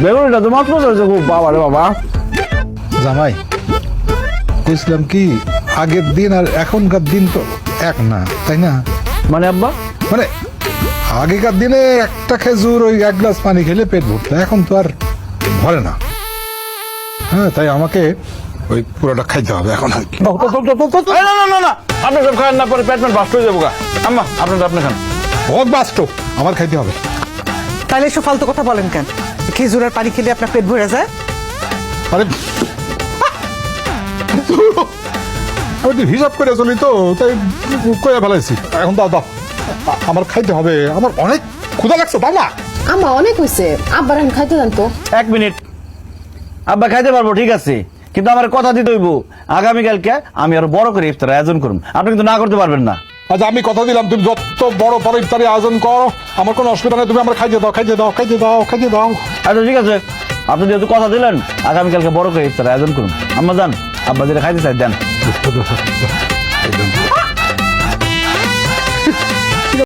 বেগুনটা তো মাত্র ধরেছে খুব, বাবা রে বাবা। জামাই বুঝলাম কি আগের দিন আর এখনকার দিন তো এক না, তাই না? মানে আব্বা মানে আগেকার দিনে একটা খেজুর ওই এক গ্লাস পানি খেলে পেট ভরতো, এখন তো আর ভরে না। হ্যাঁ, তাই আমাকে ওই পুরোটা খাইতে হবে এখন আর কি। এই না না না না, আপনি সব খান না, পরে পেট বাস্ট হয়ে যাবো গা। আম্মা আপনার আপনি খান। বহুত বাস্ট, আমার খাইতে হবে। তাহলে এসব ফালতু কথা বলেন কেন? খেজুরের পানি খেলে আপনার পেট ভরে যায়? আরে আমি তো হিসাব করে চলি তো, তাই কয়ে ফেলাইছি। এখন দাও দাও, আমার খাইতে হবে, আমার অনেক ক্ষুধা লাগছে, দাও না। আম্মা অনেক হয়েছে, আব্বার এখন খাইতে দেন তো। 1 মিনিট, আব্বা খাইতে পারবো ঠিক আছে, কিন্তু আমার কথা দিতে হইব আগামীকালকে আমি আরো বড় করে ইফতার আয়োজন করুন। আপনি কিন্তু না করতে পারবেন না। আচ্ছা আমি কথা দিলাম, তুমি যত বড় বড় ইফতারি আয়োজন করো, আমার কোনো অসুবিধা নেই, তুমি আমার খাইতে দাও, খাইতে দাও, খাইতে দাও, খাইতে দাও। আচ্ছা ঠিক আছে, আপনি যেহেতু কথা দিলেন আগামীকালকে বড় করে ইফতার আয়োজন করুন। আম্মা যান, আব্বা যেটা খাইতে চাই দেন।